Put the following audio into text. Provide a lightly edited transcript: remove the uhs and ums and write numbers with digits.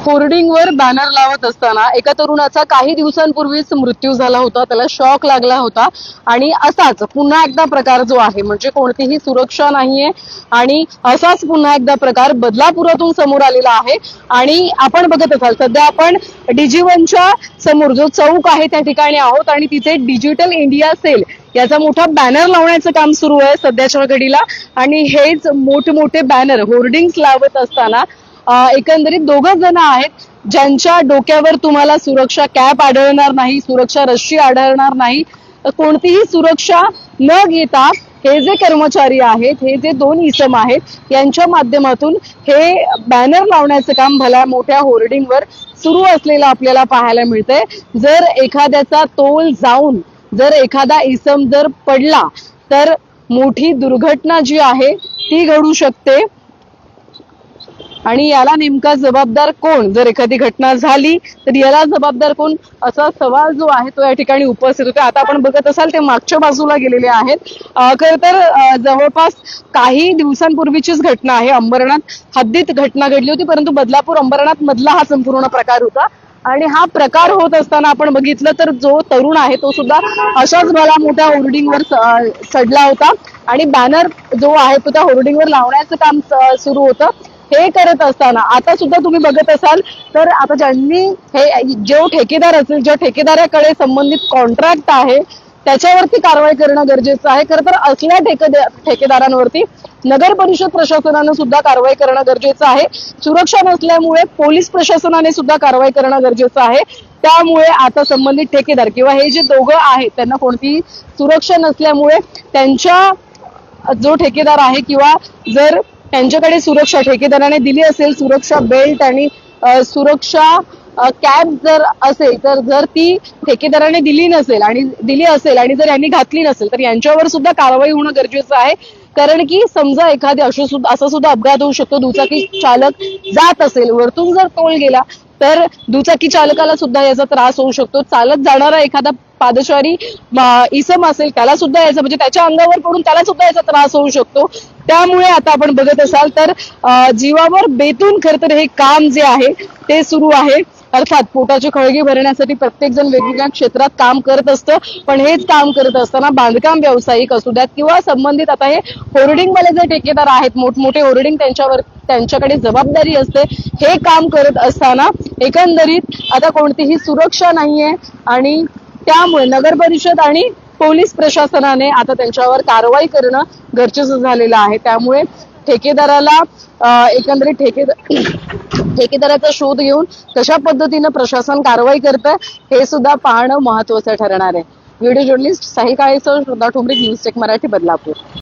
होर्डिंगवर banner लावत असताना एका तरुणाचा काही दिवसांपूर्वीच मृत्यू झाला होता. त्याला शॉक लागला होता आणि असाच पुन्हा एकदा प्रकार जो आहे म्हणजे कोणतीही सुरक्षा नाहीये आणि असाच पुन्हा एकदा प्रकार बदलापुरातून समोर आलेला आहे. आणि आपण बघत असाल सध्या आपण डिजिवनच्या समोर जो चौक आहे त्या ठिकाणी आहोत आणि तिथे डिजिटल इंडिया सेल याचा मोठा बॅनर लावण्याचं काम सुरू आहे सध्याच्या घडीला. आणि हेच मोठमोठे बॅनर होर्डिंग्स लावत असताना एकंदरीत दोघं जण आहेत ज्यांच्या डोक्यावर तुम्हाला सुरक्षा कॅप आढळणार नाही, सुरक्षा रश्शी आढळणार नाही. कोणतीही सुरक्षा न घेता हे जे कर्मचारी आहेत, हे जे दोन इसम आहेत यांच्या माध्यमातून हे बॅनर लावण्याचं काम भल्या मोठ्या होर्डिंगवर सुरू असलेलं आपल्याला पाहायला मिळतंय. जर एखाद्याचा तोल जाऊन जर एखादा इसम जर पडला तर मोठी दुर्घटना जी आहे ती घडू शकते. आणि याला नेमका जबाबदार कोण, जर एखादी घटना झाली तर याला जबाबदार कोण, असा सवाल जो आहे तो या ठिकाणी उपस्थित होतो. आता आपण बघत असाल ते मागच्या बाजूला गेलेले आहेत. खर तर जवळपास काही दिवसांपूर्वीचीच घटना आहे. अंबरनाथ हद्दीत घटना घडली होती, परंतु बदलापूर अंबरनाथ मधला हा संपूर्ण प्रकार होता. आणि हा प्रकार होत असताना आपण बघितलं तर जो तरुण आहे तो सुद्धा अशाच भला मोठ्या होर्डिंगवर चढला होता आणि बॅनर जो आहे तो त्या होर्डिंगवर लावण्याचं काम सुरू होतं. हे करत असताना आता सुद्धा तुम्ही बघत असाल तर आता ज्यांनी हे जो ठेकेदार असेल, ज्या ठेकेदाराकडे संबंधित कॉन्ट्रॅक्ट आहे त्याच्यावरती कारवाई करणं गरजेचं आहे. खरं तर असल्या ठेकेदारांवरती नगर परिषद प्रशासनानं सुद्धा कारवाई करणं गरजेचं आहे. सुरक्षा नसल्यामुळे पोलीस प्रशासनाने सुद्धा कारवाई करणं गरजेचं आहे. त्यामुळे आता संबंधित ठेकेदार किंवा हे जे दोघं आहेत त्यांना कोणतीही सुरक्षा नसल्यामुळे त्यांच्या जो ठेकेदार आहे किंवा जर त्यांच्याकडे सुरक्षा ठेकेदाराने दिली असेल, सुरक्षा बेल्ट आणि सुरक्षा कॅप जर असेल तर जर ती ठेकेदाराने दिली असेल आणि जर यांनी घातली नसेल तर यांच्यावर सुद्धा कारवाई होणं गरजेचं आहे. कारण की समजा एखादी असा सुद्धा अपघात होऊ शकतो, दुचाकी चालक जात असेल वरतून जर टोल गेला तर दुचाकी चालकाला सुद्धा याचा त्रास होऊ शकतो. चालत जाणारा एखादा पादचारी इसम असेल त्याला सुद्धा याचा म्हणजे त्याच्या अंगावर पडून त्याला सुद्धा याचा त्रास होऊ शकतो. त्यामुळे आता आपण बघत असाल तर जीवावर बेतून खरं तर हे काम जे आहे ते सुरू आहे. अर्थात पोटाची खळगी भरण्यासाठी प्रत्येक जण वेगवेगळ्या क्षेत्रात काम करत असतं, पण हेच काम करत असताना बांधकाम व्यावसायिक असू द्यात किंवा संबंधित आता हे होर्डिंगवाले जे ठेकेदार आहेत, मोठमोठे होर्डिंग त्यांच्याकडे जबाबदारी असते. हे काम करत असताना एकंदरीत आता कोणतीही सुरक्षा नाहीये आणि त्यामुळे नगर परिषद आणि पोलीस प्रशासनाने आता त्यांच्यावर कारवाई करणं गरजेचं झालेलं आहे. त्यामुळे ठेकेदाराला एकंदरीत ठेकेदाराचा शोध घेऊन कशा पद्धतीनं प्रशासन कारवाई करतं हे सुद्धा पाहणं महत्वाचं ठरणार आहे. व्हिडिओ जर्नलिस्ट साहिल काळेसह श्रद्धा ठोंबरे, न्यूज टेक मराठी, बदलापूर.